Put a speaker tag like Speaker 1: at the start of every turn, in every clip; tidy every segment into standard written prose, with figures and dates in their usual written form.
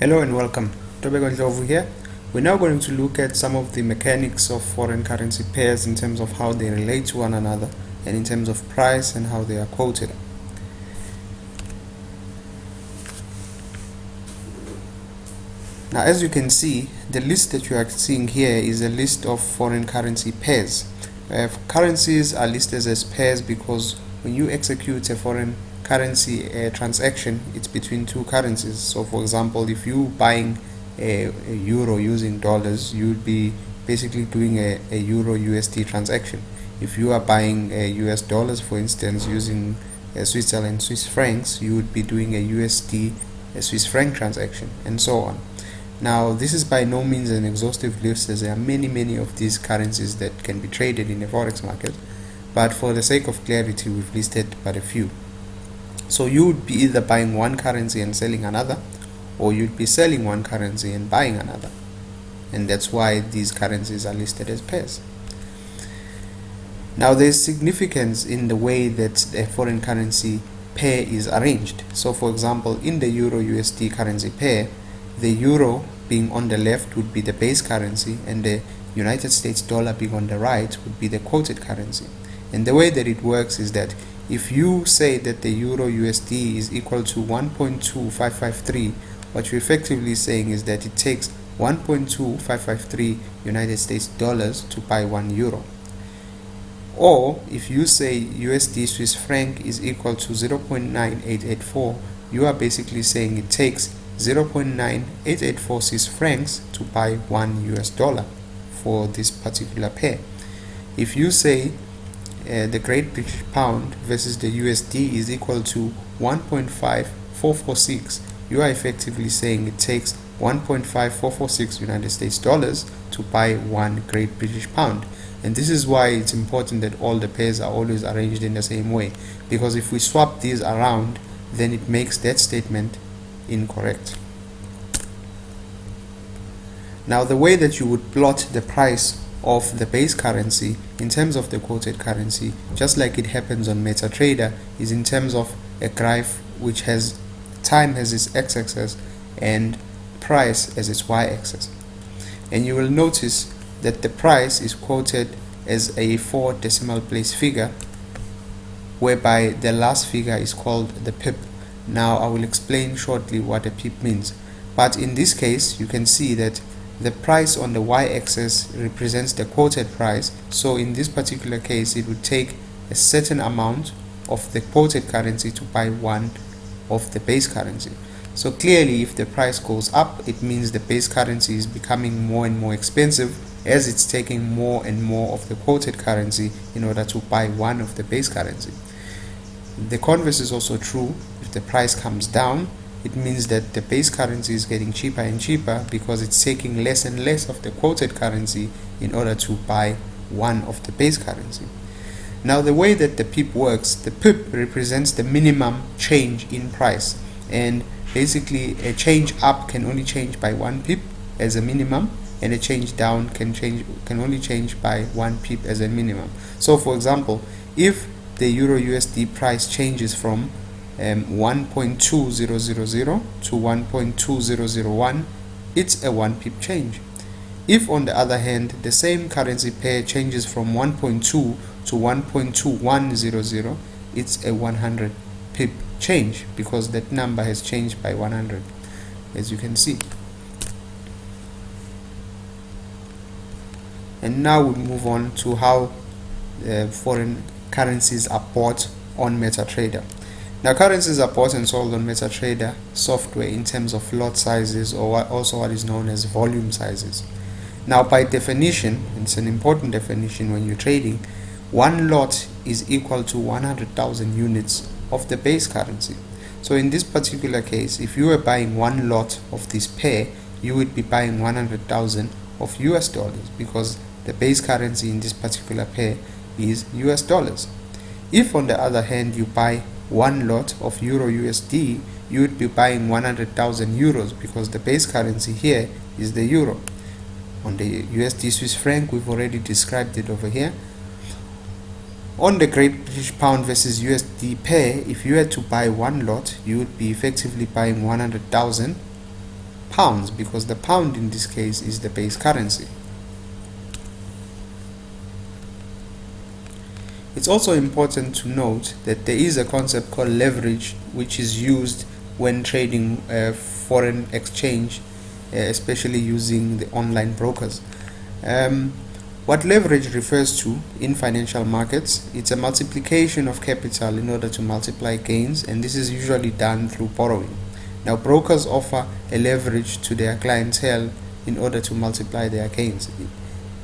Speaker 1: Hello and welcome. Tobeko Ndlovu here. We're now going to look at some of the mechanics of foreign currency pairs in terms of how they relate to one another and in terms of price and how they are quoted. Now, as you can see, the list that you are seeing here is a list of foreign currency pairs. Currencies are listed as pairs because when you execute a foreign currency transaction, it's between two currencies. So for example, if you buying a euro using dollars, you would be basically doing a euro USD transaction. If you are buying US dollars, for instance, using Switzerland Swiss francs, you would be doing a USD Swiss franc transaction, and so on. Now, this is by no means an exhaustive list, as there are many of these currencies that can be traded in the forex market, but for the sake of clarity, we've listed but a few. So you would be either buying one currency and selling another, or you'd be selling one currency and buying another. And that's why these currencies are listed as pairs. Now, there's significance in the way that a foreign currency pair is arranged. So for example, in the euro USD currency pair, the euro being on the left would be the base currency, and the United States dollar being on the right would be the quoted currency. And the way that it works is that if you say that the euro USD is equal to 1.2553, what you're effectively saying is that it takes 1.2553 United States dollars to buy 1 euro. Or if you say USD Swiss franc is equal to 0.9884, you are basically saying it takes 0.9884 Swiss francs to buy 1 US dollar for this particular pair. If you say the Great British Pound versus the USD is equal to 1.5446, you are effectively saying it takes 1.5446 United States dollars to buy 1 Great British Pound. And this is why it's important that all the pairs are always arranged in the same way, because if we swap these around, then it makes that statement incorrect. Now, the way that you would plot the price of the base currency in terms of the quoted currency, just like it happens on MetaTrader, is in terms of a graph which has time as its x-axis and price as its y-axis. And you will notice that the price is quoted as a 4 decimal place figure, whereby the last figure is called the pip. Now, I will explain shortly what a pip means, but in this case you can see that the price on the y-axis represents the quoted price. So in this particular case, it would take a certain amount of the quoted currency to buy one of the base currency. So clearly, if the price goes up, it means the base currency is becoming more and more expensive, as it's taking more and more of the quoted currency in order to buy one of the base currency. The converse is also true. If the price comes down, it means that the base currency is getting cheaper and cheaper because it's taking less and less of the quoted currency in order to buy one of the base currency. Now, the way that the pip works, the pip represents the minimum change in price, and basically a change up can only change by 1 pip as a minimum, and a change down can only change by 1 pip as a minimum. So for example, if the euro USD price changes from 1.2000 to 1.2001, it's a 1 pip change. If on the other hand the same currency pair changes from 1.2 to 1.2100, it's a 100 pip change, because that number has changed by 100, as you can see. And now we move on to how foreign currencies are bought on MetaTrader. Now, currencies are bought and sold on MetaTrader software in terms of lot sizes, or also what is known as volume sizes. Now, by definition, it's an important definition when you're trading, one lot is equal to 100,000 units of the base currency. So in this particular case, if you were buying one lot of this pair, you would be buying 100,000 of US dollars, because the base currency in this particular pair is US dollars. If on the other hand you buy one lot of euro USD, you would be buying 100,000 euros, because the base currency here is the euro. On the USD Swiss franc, we've already described it over here. On the Great British Pound versus USD pair, if you had to buy one lot, you would be effectively buying 100,000 pounds, because the pound in this case is the base currency. It's also important to note that there is a concept called leverage, which is used when trading foreign exchange, especially using the online brokers. What leverage refers to in financial markets, it's a multiplication of capital in order to multiply gains, and this is usually done through borrowing. Now, brokers offer a leverage to their clientele in order to multiply their gains.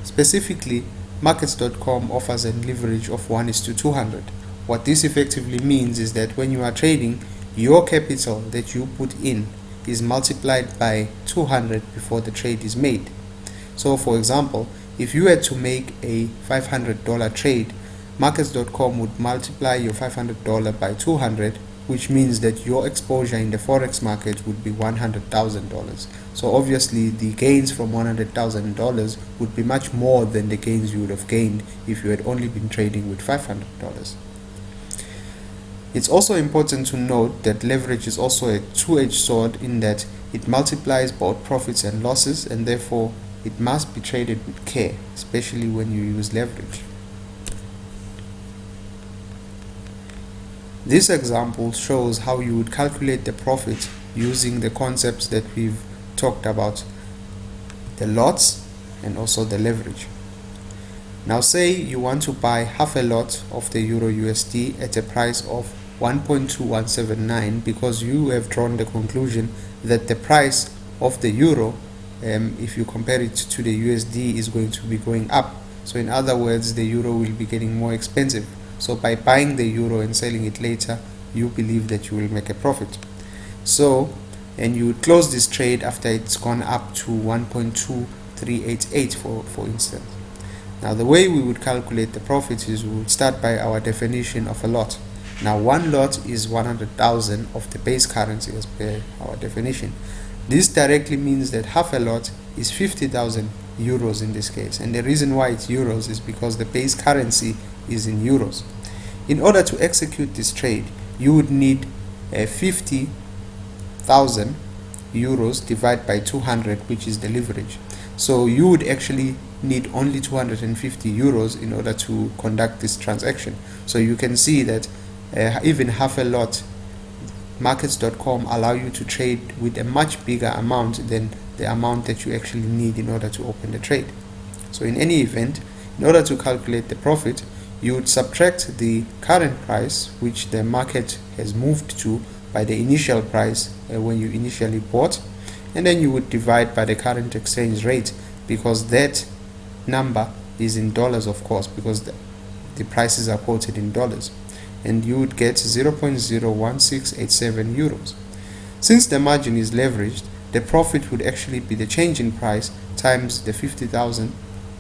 Speaker 1: Specifically, Markets.com offers a leverage of 1:200. What this effectively means is that when you are trading, your capital that you put in is multiplied by 200 before the trade is made. So, for example, if you had to make a $500 trade, Markets.com would multiply your $500 by 200, which means that your exposure in the forex market would be $100,000. So obviously the gains from $100,000 would be much more than the gains you would have gained if you had only been trading with $500. It's also important to note that leverage is also a two-edged sword, in that it multiplies both profits and losses, and therefore it must be traded with care, especially when you use leverage. This example shows how you would calculate the profit using the concepts that we've talked about, the lots and also the leverage. Now say you want to buy half a lot of the Euro USD at a price of 1.2179, because you have drawn the conclusion that the price of the Euro, if you compare it to the USD, is going to be going up. So in other words, the Euro will be getting more expensive. So by buying the Euro and selling it later, you believe that you will make a profit. So, and you would close this trade after it's gone up to 1.2388 for instance. Now the way we would calculate the profit is we would start by our definition of a lot. Now one lot is 100,000 of the base currency as per our definition. This directly means that half a lot is 50,000 euros in this case, and the reason why it's euros is because the base currency is in euros. In order to execute this trade, you would need 50,000 euros divided by 200, which is the leverage. So you would actually need only 250 euros in order to conduct this transaction. So you can see that even half a lot, Markets.com allow you to trade with a much bigger amount than the amount that you actually need in order to open the trade. So in any event, in order to calculate the profit, you would subtract the current price, which the market has moved to, by the initial price when you initially bought, and then you would divide by the current exchange rate, because that number is in dollars, of course, because the prices are quoted in dollars, and you would get 0.01687 euros. Since the margin is leveraged, the profit would actually be the change in price times the 50,000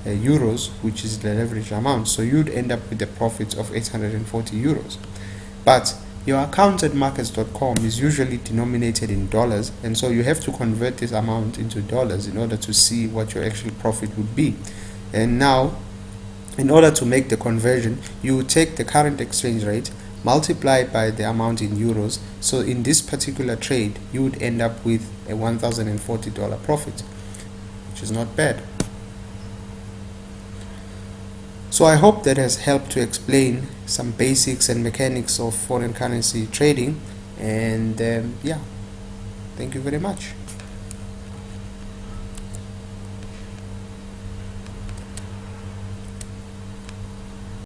Speaker 1: euros, which is the leverage amount. So you'd end up with a profit of 840 euros. But your account at Markets.com is usually denominated in dollars, and so you have to convert this amount into dollars in order to see what your actual profit would be. And now, in order to make the conversion, you would take the current exchange rate, multiply by the amount in euros. So in this particular trade, you would end up with a $1,040 profit, which is not bad. So I hope that has helped to explain some basics and mechanics of foreign currency trading, and yeah, thank you very much.